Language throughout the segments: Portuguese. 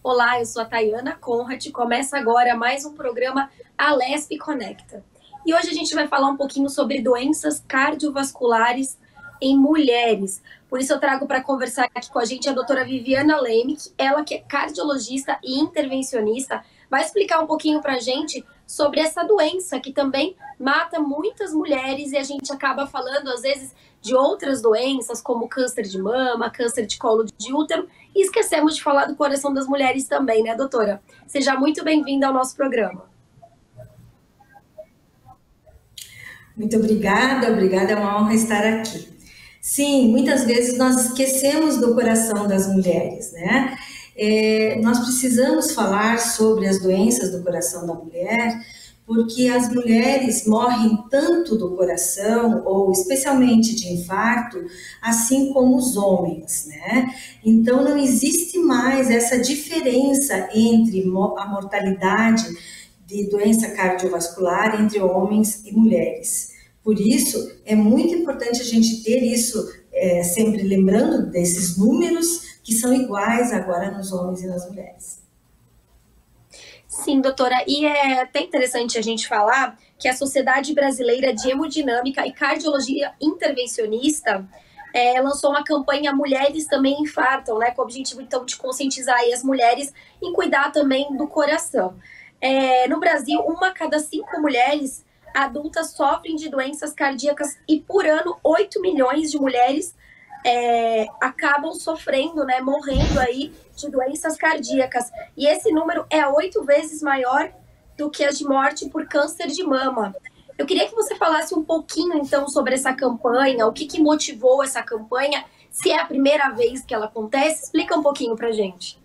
Olá, eu sou a Tayana Conrad e começa agora mais um programa Alesp Conecta. E hoje a gente vai falar um pouquinho sobre doenças cardiovasculares em mulheres. Por isso eu trago para conversar aqui com a gente a doutora Viviana Lemick, ela que é cardiologista e intervencionista, vai explicar um pouquinho para a gente sobre essa doença que também mata muitas mulheres e a gente acaba falando às vezes de outras doenças como câncer de mama, câncer de colo de útero e esquecemos de falar do coração das mulheres também, né, doutora? Seja muito bem-vinda ao nosso programa. Muito obrigada, é uma honra estar aqui. Sim, muitas vezes nós esquecemos do coração das mulheres, né? Nós precisamos falar sobre as doenças do coração da mulher, porque as mulheres morrem tanto do coração, ou especialmente de infarto, assim como os homens, né? Então não existe mais essa diferença entre a mortalidade de doença cardiovascular entre homens e mulheres. Por isso, é muito importante a gente ter isso sempre lembrando desses números que são iguais agora nos homens e nas mulheres. Sim, doutora, e é até interessante a gente falar que a Sociedade Brasileira de Hemodinâmica e Cardiologia Intervencionista lançou uma campanha Mulheres Também Infartam, né, com o objetivo, então, de conscientizar aí as mulheres em cuidar também do coração. No Brasil, 1 a cada 5 mulheres adultas sofrem de doenças cardíacas e, por ano, 8 milhões de mulheres acabam sofrendo, né, morrendo aí de doenças cardíacas. E esse número é 8 vezes maior do que as de morte por câncer de mama. Eu queria que você falasse um pouquinho, então, sobre essa campanha, o que motivou essa campanha, se é a primeira vez que ela acontece, explica um pouquinho pra gente.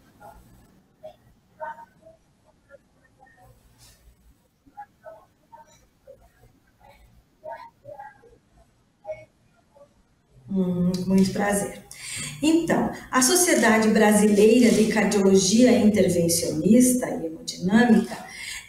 Muito prazer. Então, a Sociedade Brasileira de Cardiologia Intervencionista e Hemodinâmica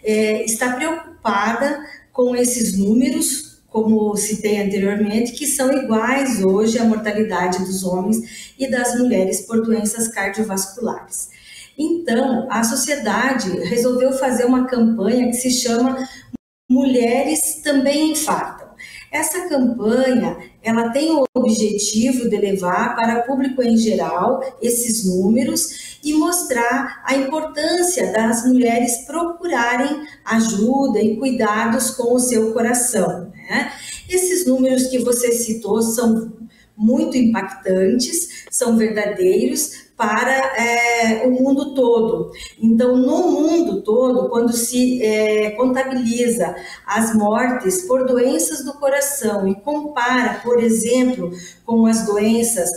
está preocupada com esses números, como citei anteriormente, que são iguais hoje à mortalidade dos homens e das mulheres por doenças cardiovasculares. Então, a sociedade resolveu fazer uma campanha que se chama Mulheres Também Infartam. Essa campanha, ela tem o objetivo de levar para o público em geral esses números e mostrar a importância das mulheres procurarem ajuda e cuidados com o seu coração, né? Esses números que você citou são muito impactantes, são verdadeiros para o mundo todo. Então, no mundo todo, quando se contabiliza as mortes por doenças do coração e compara, por exemplo, com as doenças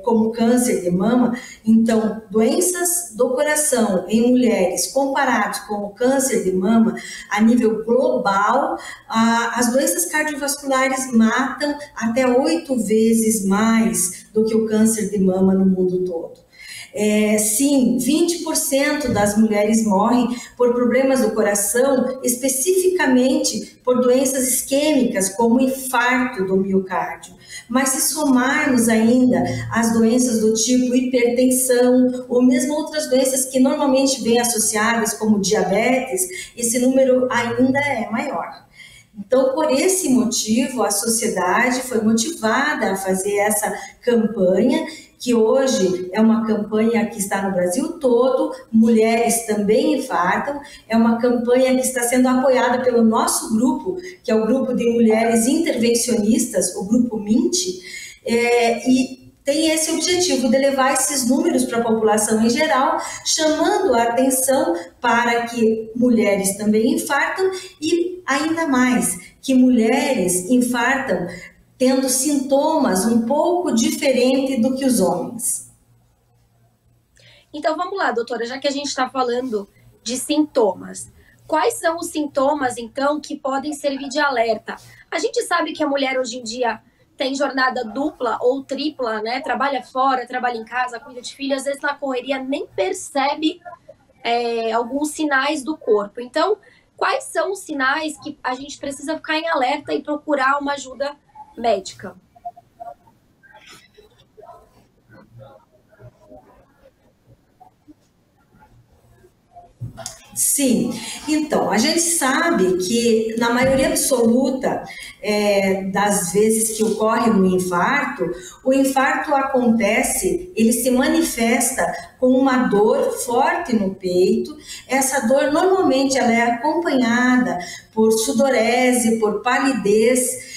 como câncer de mama, então, doenças do coração em mulheres comparados com o câncer de mama, a nível global, as doenças cardiovasculares matam até 8 vezes mais do que o câncer de mama no mundo todo. Sim, 20% das mulheres morrem por problemas do coração, especificamente por doenças isquêmicas, como infarto do miocárdio. Mas se somarmos ainda as doenças do tipo hipertensão, ou mesmo outras doenças que normalmente vêm associadas, como diabetes, esse número ainda é maior. Então, por esse motivo, a sociedade foi motivada a fazer essa campanha, que hoje é uma campanha que está no Brasil todo, Mulheres Também Infartam, é uma campanha que está sendo apoiada pelo nosso grupo, que é o Grupo de Mulheres Intervencionistas, o Grupo MINT, e tem esse objetivo de levar esses números para a população em geral, chamando a atenção para que mulheres também infartam e ainda mais, que mulheres infartam tendo sintomas um pouco diferentes do que os homens. Então vamos lá, doutora, já que a gente está falando de sintomas, quais são os sintomas, então, que podem servir de alerta? A gente sabe que a mulher hoje em dia tem jornada dupla ou tripla, né? Trabalha fora, trabalha em casa, cuida de filho, às vezes na correria nem percebe alguns sinais do corpo. Então, quais são os sinais que a gente precisa ficar em alerta e procurar uma ajuda médica? Sim, então, a gente sabe que na maioria absoluta das vezes que ocorre um infarto, o infarto acontece, ele se manifesta com uma dor forte no peito. Essa dor normalmente ela é acompanhada por sudorese, por palidez.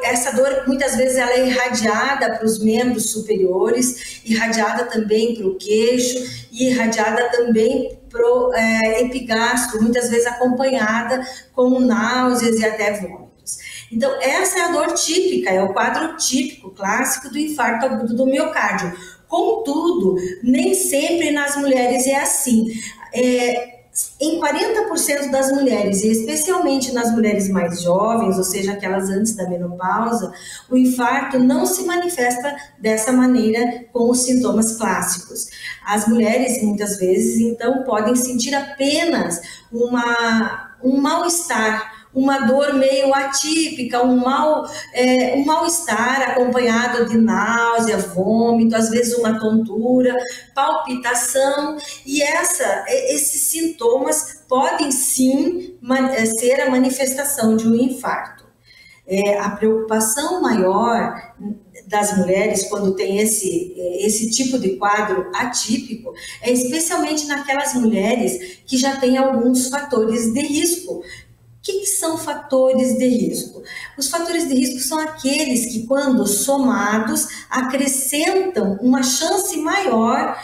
Essa dor, muitas vezes, ela é irradiada para os membros superiores, irradiada também para o queixo e irradiada também para o epigastro, muitas vezes acompanhada com náuseas e até vômitos. Então, essa é a dor típica, é o quadro típico, clássico do infarto agudo do miocárdio. Contudo, nem sempre nas mulheres é assim. Em 40% das mulheres, e especialmente nas mulheres mais jovens, ou seja, aquelas antes da menopausa, o infarto não se manifesta dessa maneira com os sintomas clássicos. As mulheres, muitas vezes, então, podem sentir apenas um mal-estar, uma dor meio atípica, um mal-estar acompanhado de náusea, vômito, às vezes uma tontura, palpitação, e esses sintomas podem sim ser a manifestação de um infarto. A preocupação maior das mulheres quando tem esse tipo de quadro atípico é especialmente naquelas mulheres que já têm alguns fatores de risco. O que são fatores de risco? Os fatores de risco são aqueles que, quando somados, acrescentam uma chance maior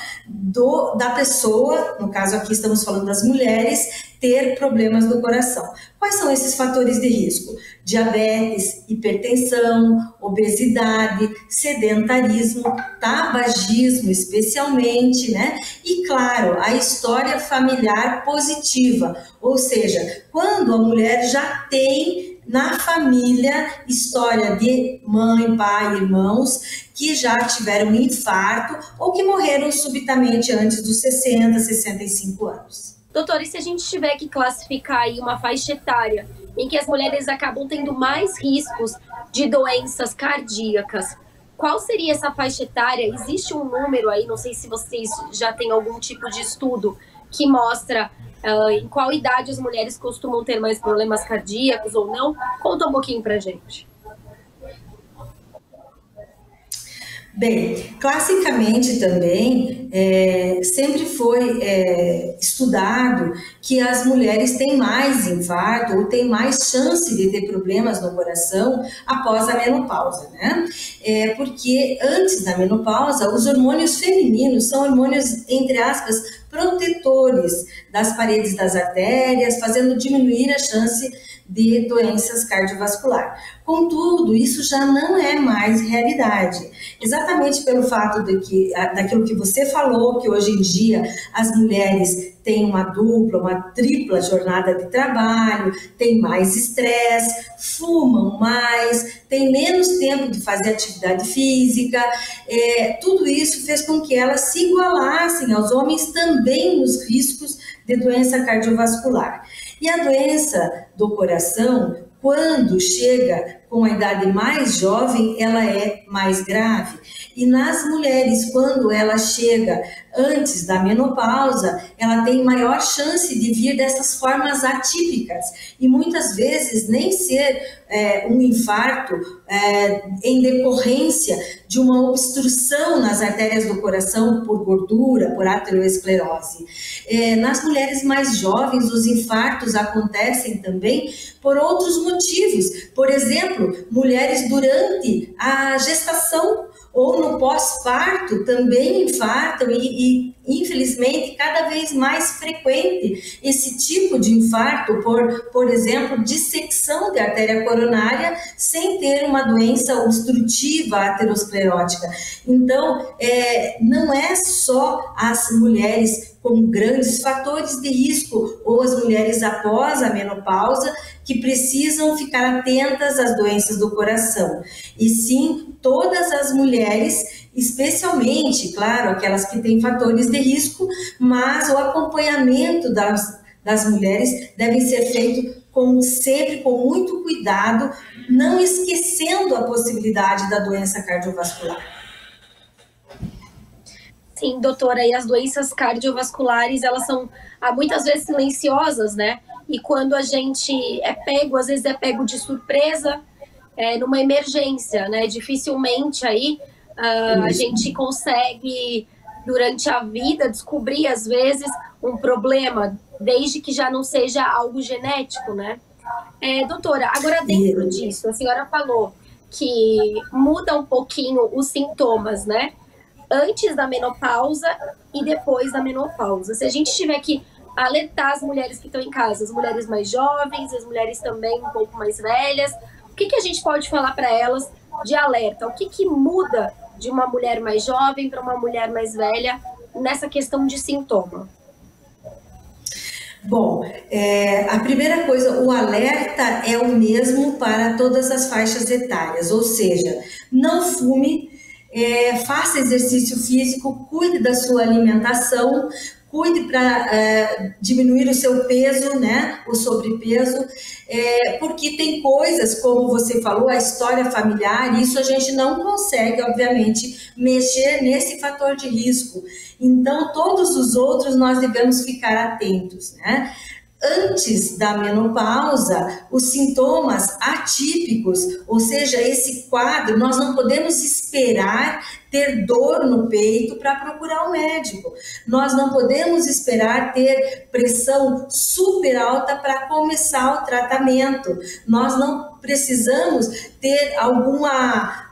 da pessoa, no caso aqui estamos falando das mulheres, ter problemas do coração. Quais são esses fatores de risco? Diabetes, hipertensão, obesidade, sedentarismo, tabagismo especialmente, né? E claro, a história familiar positiva, ou seja, quando a mulher já tem na família história de mãe, pai, irmãos que já tiveram um infarto ou que morreram subitamente antes dos 60, 65 anos. Doutora, e se a gente tiver que classificar aí uma faixa etária em que as mulheres acabam tendo mais riscos de doenças cardíacas, qual seria essa faixa etária? Existe um número aí, não sei se vocês já têm algum tipo de estudo que mostra em qual idade as mulheres costumam ter mais problemas cardíacos ou não? Conta um pouquinho pra gente. Bem, classicamente também sempre foi estudado que as mulheres têm mais infarto ou têm mais chance de ter problemas no coração após a menopausa, né? Porque antes da menopausa, os hormônios femininos são hormônios, entre aspas, protetores das paredes das artérias, fazendo diminuir a chance de doenças cardiovasculares. Contudo, isso já não é mais realidade. Exatamente pelo fato daquilo que você falou, que hoje em dia as mulheres têm uma dupla, uma tripla jornada de trabalho, têm mais estresse, fumam mais, têm menos tempo de fazer atividade física, tudo isso fez com que elas se igualassem aos homens também nos riscos de doença cardiovascular. E a doença do coração, quando chega com a idade mais jovem, ela é mais grave. E nas mulheres, quando ela chega antes da menopausa, ela tem maior chance de vir dessas formas atípicas. E muitas vezes nem ser um infarto em decorrência de uma obstrução nas artérias do coração por gordura, por aterosclerose. Nas mulheres mais jovens, os infartos acontecem também por outros motivos. Por exemplo, mulheres durante a gestação ou no pós-parto também infartam e infelizmente cada vez mais frequente esse tipo de infarto por exemplo, dissecção de artéria coronária sem ter uma doença obstrutiva aterosclerótica. Então, não é só as mulheres com grandes fatores de risco ou as mulheres após a menopausa que precisam ficar atentas às doenças do coração, e sim todas as mulheres, especialmente, claro, aquelas que têm fatores de risco, mas o acompanhamento das mulheres deve ser feito sempre com muito cuidado, não esquecendo a possibilidade da doença cardiovascular. Sim, doutora, e as doenças cardiovasculares, elas são muitas vezes silenciosas, né? E quando a gente é pego, às vezes é pego de surpresa, numa emergência, né? Dificilmente aí a gente consegue, durante a vida, descobrir, às vezes, um problema, desde que já não seja algo genético, né? Doutora, agora dentro disso, a senhora falou que muda um pouquinho os sintomas, né? Antes da menopausa e depois da menopausa. Se a gente tiver que alertar as mulheres que estão em casa, as mulheres mais jovens, as mulheres também um pouco mais velhas, o que a gente pode falar para elas de alerta? O que muda de uma mulher mais jovem para uma mulher mais velha nessa questão de sintoma? Bom, a primeira coisa, o alerta é o mesmo para todas as faixas etárias, ou seja, não fume, faça exercício físico, cuide da sua alimentação, cuide para diminuir o seu peso, né, o sobrepeso, porque tem coisas, como você falou, a história familiar, isso a gente não consegue, obviamente, mexer nesse fator de risco. Então, todos os outros nós devemos ficar atentos, né? Antes da menopausa, os sintomas atípicos, ou seja, esse quadro, nós não podemos esperar ter dor no peito para procurar um médico. Nós não podemos esperar ter pressão super alta para começar o tratamento. Nós não precisamos ter algum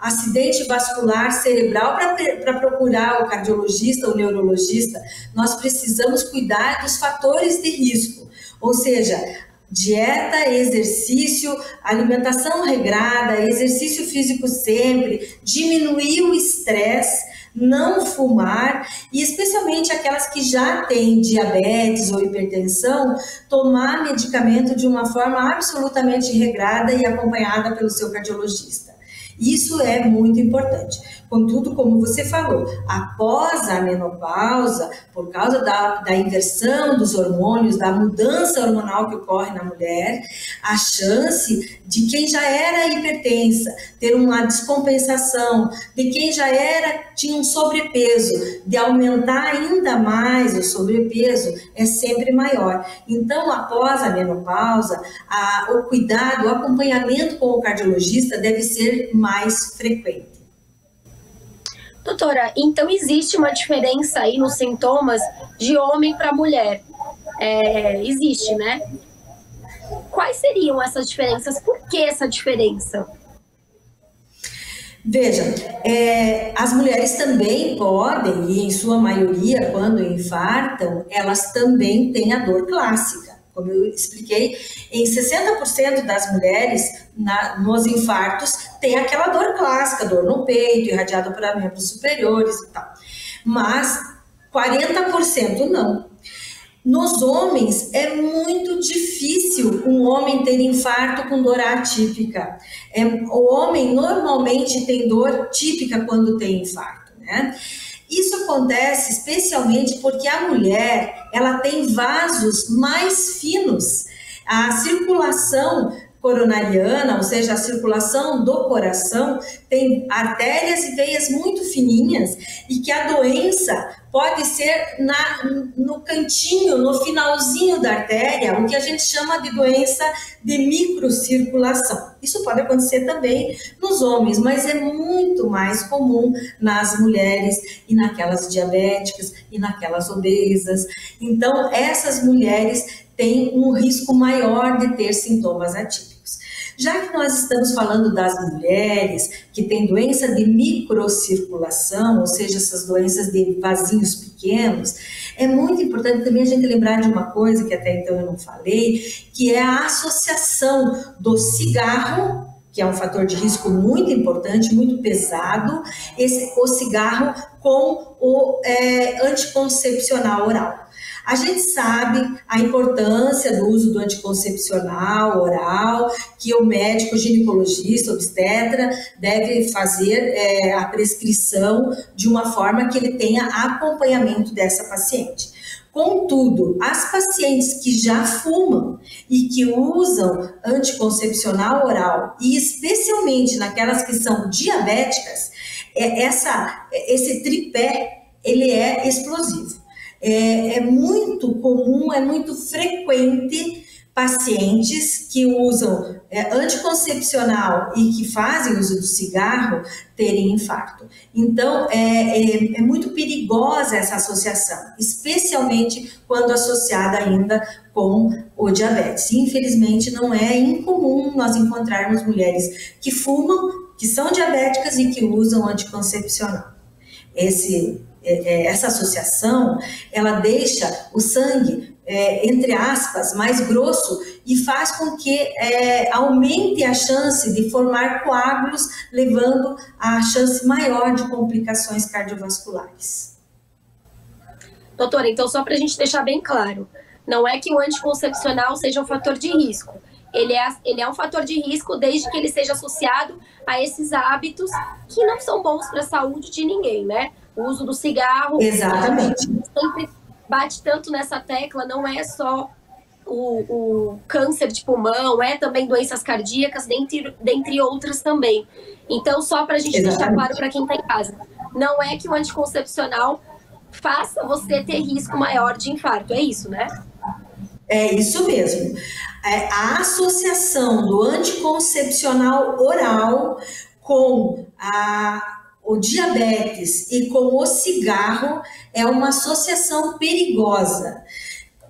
acidente vascular cerebral para procurar o cardiologista ou neurologista. Nós precisamos cuidar dos fatores de risco. Ou seja, dieta, exercício, alimentação regrada, exercício físico sempre, diminuir o estresse, não fumar e especialmente aquelas que já têm diabetes ou hipertensão, tomar medicamento de uma forma absolutamente regrada e acompanhada pelo seu cardiologista. Isso é muito importante. Contudo, como você falou, após a menopausa, por causa da inversão dos hormônios, da mudança hormonal que ocorre na mulher, a chance de quem já era hipertensa ter uma descompensação, de quem já tinha um sobrepeso, de aumentar ainda mais o sobrepeso, é sempre maior. Então, após a menopausa, o cuidado, o acompanhamento com o cardiologista deve ser mais frequente. Doutora, então existe uma diferença aí nos sintomas de homem para mulher? Existe, né? Quais seriam essas diferenças? Por que essa diferença? Veja, as mulheres também podem, e em sua maioria, quando infartam, elas também têm a dor clássica. Como eu expliquei, em 60% das mulheres nos infartos tem aquela dor clássica, dor no peito, irradiada para membros superiores e tal. Mas 40% não. Nos homens é muito difícil um homem ter infarto com dor atípica. O homem normalmente tem dor típica quando tem infarto, né? Isso acontece especialmente porque a mulher, ela tem vasos mais finos. A circulação coronariana, ou seja, a circulação do coração, tem artérias e veias muito fininhas e que a doença pode ser no cantinho, no finalzinho da artéria, o que a gente chama de doença de microcirculação. Isso pode acontecer também nos homens, mas é muito mais comum nas mulheres e naquelas diabéticas e naquelas obesas. Então, essas mulheres têm um risco maior de ter sintomas atípicos. Já que nós estamos falando das mulheres que têm doença de microcirculação, ou seja, essas doenças de vasinhos pequenos, é muito importante também a gente lembrar de uma coisa que até então eu não falei, que é a associação do cigarro, que é um fator de risco muito importante, muito pesado, o cigarro com o anticoncepcional oral. A gente sabe a importância do uso do anticoncepcional oral, que o médico ginecologista, obstetra, deve fazer a prescrição de uma forma que ele tenha acompanhamento dessa paciente. Contudo, as pacientes que já fumam e que usam anticoncepcional oral, e especialmente naquelas que são diabéticas, esse tripé ele é explosivo. É muito comum, é muito frequente pacientes que usam anticoncepcional e que fazem uso do cigarro terem infarto. Então, é muito perigosa essa associação, especialmente quando associada ainda com o diabetes. Infelizmente, não é incomum nós encontrarmos mulheres que fumam, que são diabéticas e que usam anticoncepcional. Essa associação, ela deixa o sangue, entre aspas, mais grosso e faz com que aumente a chance de formar coágulos, levando a chance maior de complicações cardiovasculares. Doutora, então só para a gente deixar bem claro, não é que o anticoncepcional seja um fator de risco. Ele é um fator de risco desde que ele seja associado a esses hábitos que não são bons para a saúde de ninguém, né? O uso do cigarro. Exatamente. Sempre bate tanto nessa tecla, não é só o câncer de pulmão, é também doenças cardíacas, dentre outras também. Então, só para a gente deixar claro para quem está em casa, não é que o anticoncepcional faça você ter risco maior de infarto, é isso, né? É isso mesmo. A associação do anticoncepcional oral com o diabetes e com o cigarro é uma associação perigosa.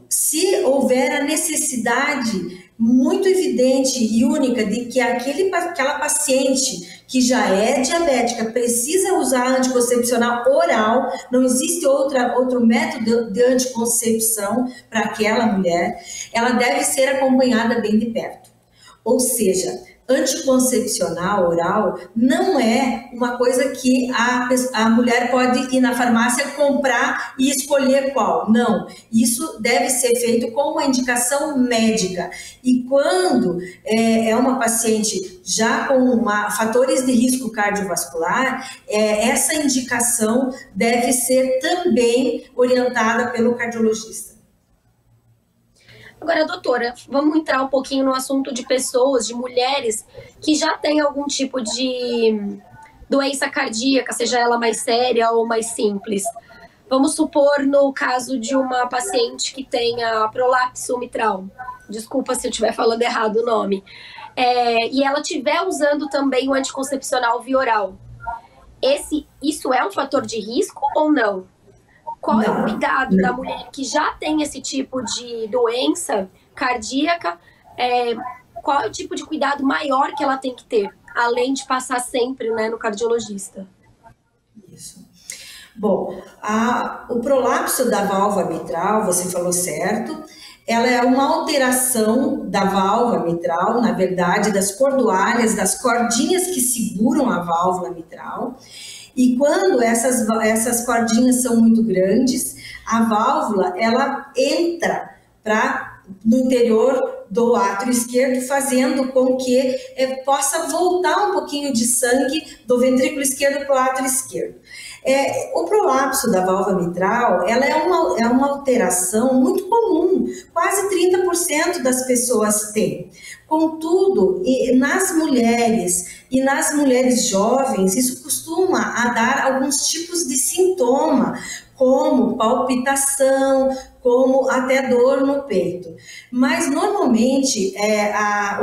Se houver a necessidade muito evidente e única de que aquela paciente que já é diabética precisa usar anticoncepcional oral, não existe outro método de anticoncepção para aquela mulher, ela deve ser acompanhada bem de perto. Ou seja, anticoncepcional oral não é uma coisa que a mulher pode ir na farmácia comprar e escolher qual. Não, isso deve ser feito com uma indicação médica. E quando é uma paciente já com fatores de risco cardiovascular, essa indicação deve ser também orientada pelo cardiologista. Agora, doutora, vamos entrar um pouquinho no assunto de pessoas, de mulheres que já têm algum tipo de doença cardíaca, seja ela mais séria ou mais simples. Vamos supor no caso de uma paciente que tenha prolapso mitral. Desculpa se eu estiver falando errado o nome. E ela estiver usando também o anticoncepcional via oral. Isso é um fator de risco ou não? Qual é o cuidado da mulher que já tem esse tipo de doença cardíaca? Qual é o tipo de cuidado maior que ela tem que ter, além de passar sempre, né, no cardiologista? Isso. Bom, o prolapso da válvula mitral, você falou certo, ela é uma alteração da válvula mitral, na verdade, das cordoalhas, das cordinhas que seguram a válvula mitral. E quando essas cordinhas são muito grandes, a válvula ela entra no interior do átrio esquerdo, fazendo com que possa voltar um pouquinho de sangue do ventrículo esquerdo para o átrio esquerdo. O prolapso da válvula mitral, ela é uma alteração muito comum, quase 30% das pessoas têm. Contudo, nas mulheres e nas mulheres jovens, isso costuma dar alguns tipos de sintoma, como palpitação, como até dor no peito. Mas, normalmente,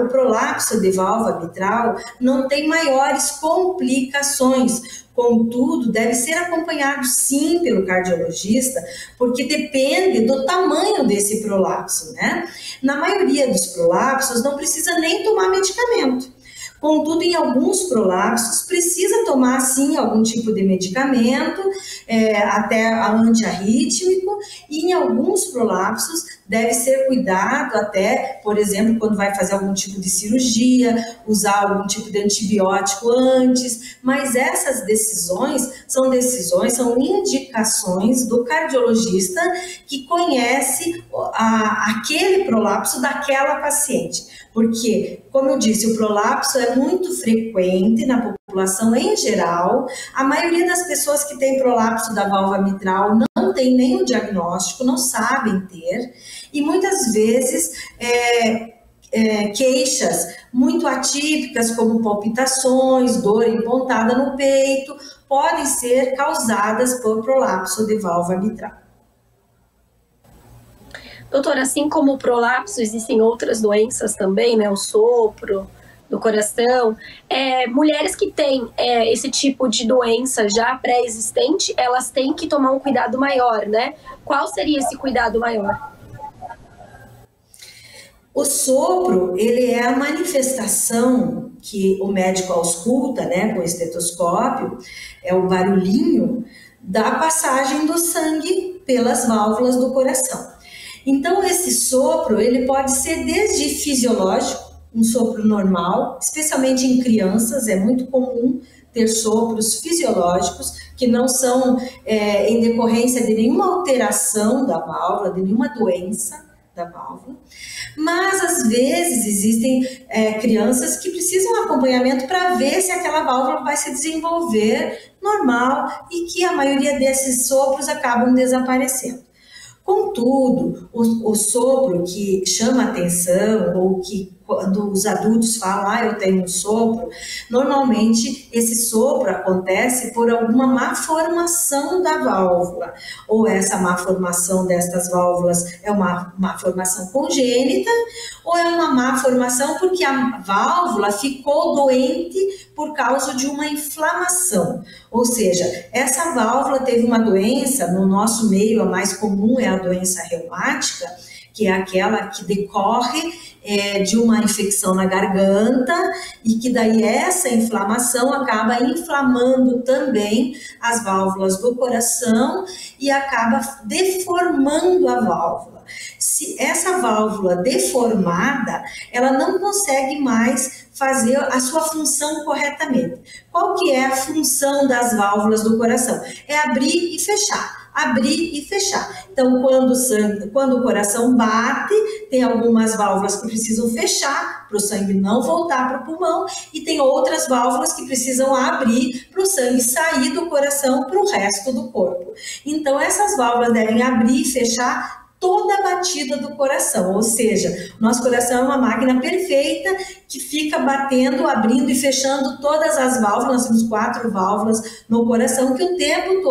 o prolapso de válvula mitral não tem maiores complicações. Contudo, deve ser acompanhado sim pelo cardiologista, porque depende do tamanho desse prolapso, né? Na maioria dos prolapsos não precisa nem tomar medicamento. Contudo, em alguns prolapsos precisa tomar sim algum tipo de medicamento, até antiarrítmico, e em alguns prolapsos deve ser cuidado até, por exemplo, quando vai fazer algum tipo de cirurgia, usar algum tipo de antibiótico antes, mas essas decisões são indicações do cardiologista que conhece aquele prolapso daquela paciente. Porque, como eu disse, o prolapso é muito frequente na população em geral. A maioria das pessoas que tem prolapso da válvula mitral não tem nenhum diagnóstico, não sabem ter. E muitas vezes queixas muito atípicas, como palpitações, dor em pontada no peito, podem ser causadas por prolapso de válvula mitral. Doutora, assim como o prolapso, existem outras doenças também, né? O sopro do coração. Mulheres que têm esse tipo de doença já pré-existente, elas têm que tomar um cuidado maior, né? Qual seria esse cuidado maior? O sopro, ele é a manifestação que o médico ausculta, né, com o estetoscópio, é o barulhinho da passagem do sangue pelas válvulas do coração. Então, esse sopro, ele pode ser desde fisiológico, um sopro normal, especialmente em crianças, é muito comum ter sopros fisiológicos que não são em decorrência de nenhuma alteração da válvula, de nenhuma doença da válvula, mas às vezes existem crianças que precisam de acompanhamento para ver se aquela válvula vai se desenvolver normal e que a maioria desses sopros acabam desaparecendo. Contudo, o sopro que chama atenção, ou que quando os adultos falam, eu tenho um sopro, normalmente esse sopro acontece por alguma má formação da válvula, ou essa má formação destas válvulas é uma má formação congênita, ou é uma má formação porque a válvula ficou doente por causa de uma inflamação, ou seja, essa válvula teve uma doença, no nosso meio a mais comum é a doença reumática, que é aquela que decorre de uma infecção na garganta e que daí essa inflamação acaba inflamando também as válvulas do coração e acaba deformando a válvula. Se essa válvula deformada, ela não consegue mais fazer a sua função corretamente. Qual que é a função das válvulas do coração? É abrir e fechar. Abrir e fechar. Então, quando o coração bate, tem algumas válvulas que precisam fechar para o sangue não voltar para o pulmão e tem outras válvulas que precisam abrir para o sangue sair do coração para o resto do corpo. Então, essas válvulas devem abrir e fechar toda a batida do coração, ou seja, o nosso coração é uma máquina perfeita que fica batendo, abrindo e fechando todas as válvulas. Nós temos 4 válvulas no coração que o tempo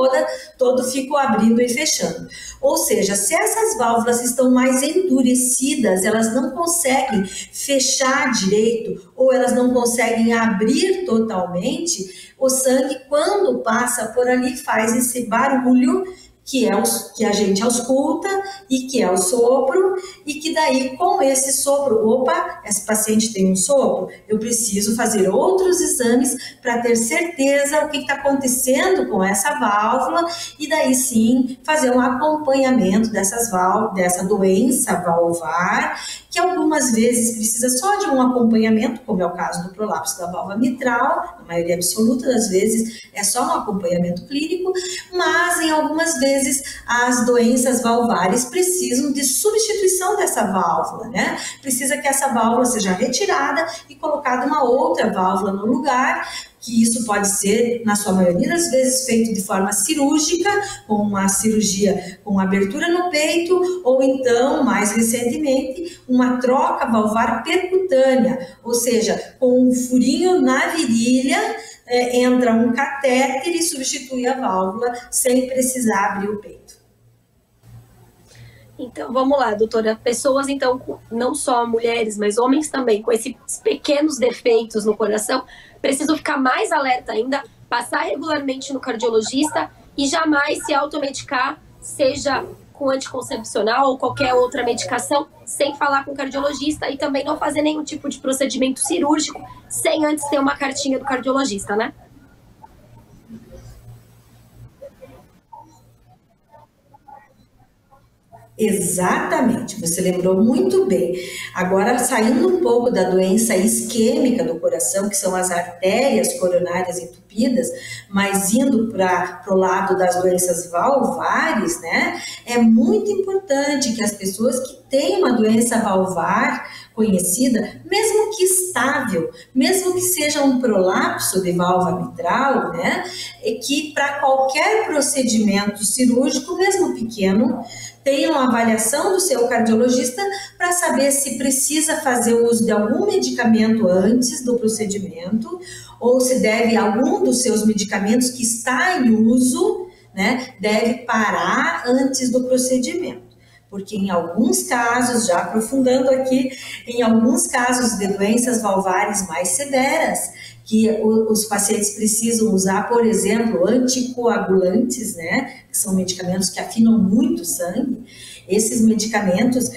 todo ficam abrindo e fechando. Ou seja, se essas válvulas estão mais endurecidas, elas não conseguem fechar direito ou elas não conseguem abrir totalmente, o sangue, quando passa por ali, faz esse barulho que a gente ausculta e que é o sopro, e que daí com esse sopro, esse paciente tem um sopro, eu preciso fazer outros exames para ter certeza o que está acontecendo com essa válvula e daí sim fazer um acompanhamento dessa doença valvar, que algumas vezes precisa só de um acompanhamento, como é o caso do prolapso da válvula mitral, na maioria absoluta das vezes é só um acompanhamento clínico, mas em algumas vezes as doenças valvares precisam de substituição dessa válvula, né? Precisa que essa válvula seja retirada e colocada uma outra válvula no lugar, que isso pode ser, na sua maioria das vezes, feito de forma cirúrgica, com uma cirurgia com abertura no peito, ou então, mais recentemente, uma troca valvar percutânea, ou seja, com um furinho na virilha, entra um catéter e substitui a válvula sem precisar abrir o peito. Então, vamos lá, doutora. Pessoas, então, não só mulheres, mas homens também, com esses pequenos defeitos no coração, precisam ficar mais alerta ainda, passar regularmente no cardiologista e jamais se automedicar, seja com anticoncepcional ou qualquer outra medicação, sem falar com o cardiologista e também não fazer nenhum tipo de procedimento cirúrgico sem antes ter uma cartinha do cardiologista, né? Exatamente, você lembrou muito bem. Agora, saindo um pouco da doença isquêmica do coração, que são as artérias coronárias entupidas, mas indo para o lado das doenças valvares, né? É muito importante que as pessoas que têm uma doença valvar conhecida, mesmo que estável, mesmo que seja um prolapso de válvula mitral, né? É que para qualquer procedimento cirúrgico, mesmo pequeno, tenham a avaliação do seu cardiologista para saber se precisa fazer uso de algum medicamento antes do procedimento ou se deve algum dos seus medicamentos que está em uso, né, deve parar antes do procedimento. Porque em alguns casos, já aprofundando aqui, em alguns casos de doenças valvares mais severas, que os pacientes precisam usar, por exemplo, anticoagulantes, né, que são medicamentos que afinam muito o sangue, esses medicamentos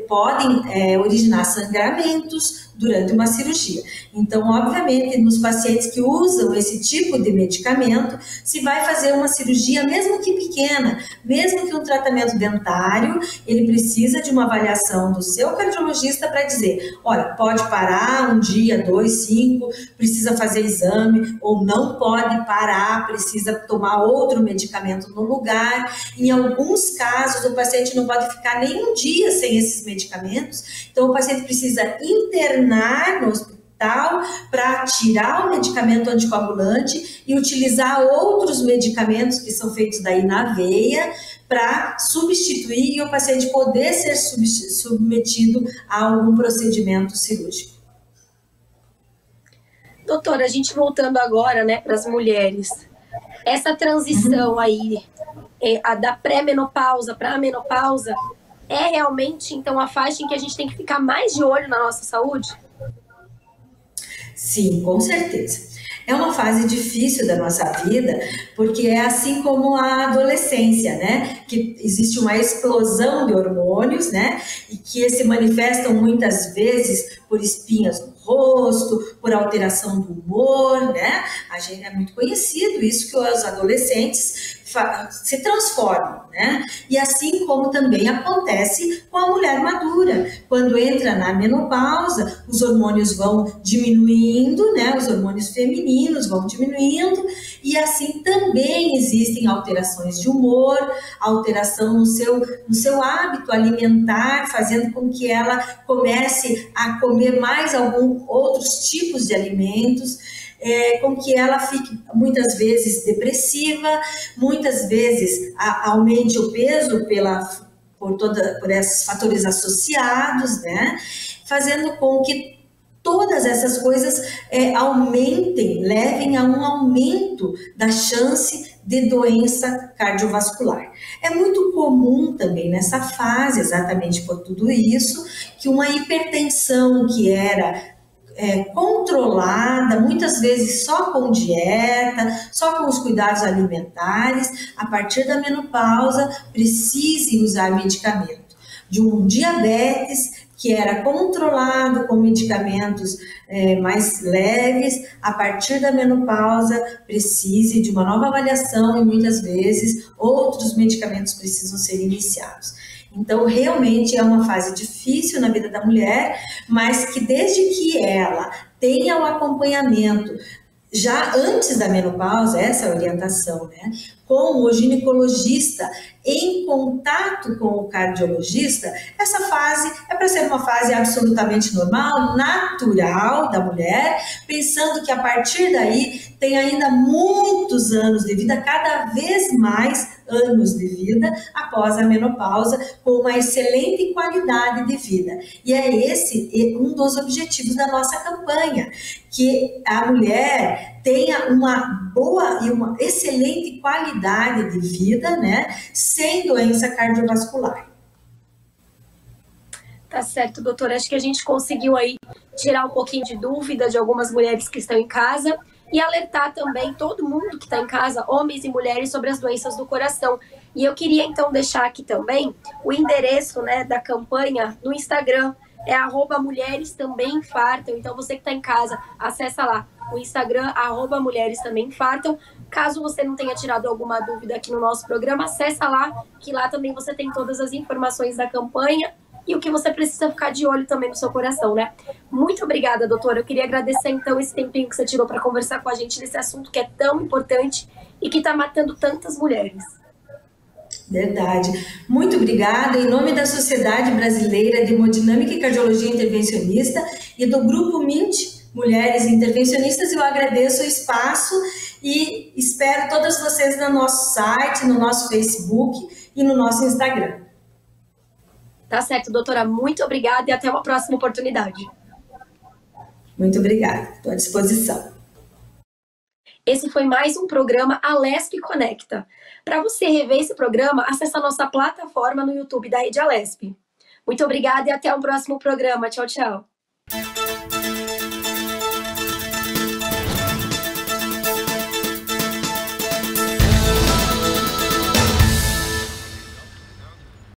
podem originar sangramentos durante uma cirurgia. Então, obviamente, nos pacientes que usam esse tipo de medicamento, se vai fazer uma cirurgia, mesmo que pequena, mesmo que um tratamento dentário, ele precisa de uma avaliação do seu cardiologista para dizer, olha, pode parar um dia, 2, 5, precisa fazer exame, ou não pode parar, precisa tomar outro medicamento no lugar. Em alguns casos, o paciente não pode ficar nem um dia sem esses medicamentos, então o paciente precisa internar no hospital para tirar o medicamento anticoagulante e utilizar outros medicamentos que são feitos daí na veia para substituir e o paciente poder ser submetido a algum procedimento cirúrgico. Doutora, a gente voltando agora, né, para as mulheres, essa transição aí da pré-menopausa para a menopausa é realmente, então, a faixa em que a gente tem que ficar mais de olho na nossa saúde? Sim, com certeza. É uma fase difícil da nossa vida, porque é assim como a adolescência, né? Que existe uma explosão de hormônios, né? E que se manifestam muitas vezes por espinhas no rosto, por alteração do humor, né? A gente é muito conhecido isso, que os adolescentes se transformam, né? E assim como também acontece com a mulher madura. Quando entra na menopausa, os hormônios vão diminuindo, né? Os hormônios femininos vão diminuindo e assim também existem alterações de humor, alteração no seu hábito alimentar, fazendo com que ela comece a comer mais outros tipos de alimentos, com que ela fique muitas vezes depressiva, muitas vezes aumente o peso por esses fatores associados, né? Fazendo com que todas essas coisas aumentem, levem a um aumento da chance de doença cardiovascular. É muito comum também nessa fase, exatamente por tudo isso, que uma hipertensão que era controlada, muitas vezes só com dieta, só com os cuidados alimentares, a partir da menopausa, precise usar medicamento. De um diabetes que era controlado com medicamentos mais leves, a partir da menopausa, precise de uma nova avaliação e muitas vezes outros medicamentos precisam ser iniciados. Então, realmente é uma fase difícil na vida da mulher, mas que desde que ela tenha o acompanhamento, já antes da menopausa, essa orientação, né, com o ginecologista, em contato com o cardiologista, essa fase é para ser uma fase absolutamente normal, natural da mulher, pensando que a partir daí tem ainda muitos anos de vida, cada vez mais anos de vida após a menopausa, com uma excelente qualidade de vida. E é esse um dos objetivos da nossa campanha, que a mulher tenha uma boa e uma excelente qualidade de vida, né, sem doença cardiovascular. Tá certo, doutora. Acho que a gente conseguiu aí tirar um pouquinho de dúvida de algumas mulheres que estão em casa e alertar também todo mundo que está em casa, homens e mulheres, sobre as doenças do coração. E eu queria então deixar aqui também o endereço, né, da campanha no Instagram, é @mulherestambéminfartam. Então você que está em casa, acessa lá o Instagram, @mulherestambéminfartam. Caso você não tenha tirado alguma dúvida aqui no nosso programa, acessa lá, que lá também você tem todas as informações da campanha e o que você precisa ficar de olho também no seu coração, né? Muito obrigada, doutora. Eu queria agradecer, então, esse tempinho que você tirou para conversar com a gente nesse assunto que é tão importante e que está matando tantas mulheres. Verdade. Muito obrigada. Em nome da Sociedade Brasileira de Hemodinâmica e Cardiologia Intervencionista e do Grupo MINT, Mulheres Intervencionistas, eu agradeço o espaço e espero todas vocês no nosso site, no nosso Facebook e no nosso Instagram. Tá certo, doutora. Muito obrigada e até uma próxima oportunidade. Muito obrigada. Estou à disposição. Esse foi mais um programa Alesp Conecta. Para você rever esse programa, acesse a nossa plataforma no YouTube da Rede Alesp. Muito obrigada e até o próximo programa. Tchau, tchau.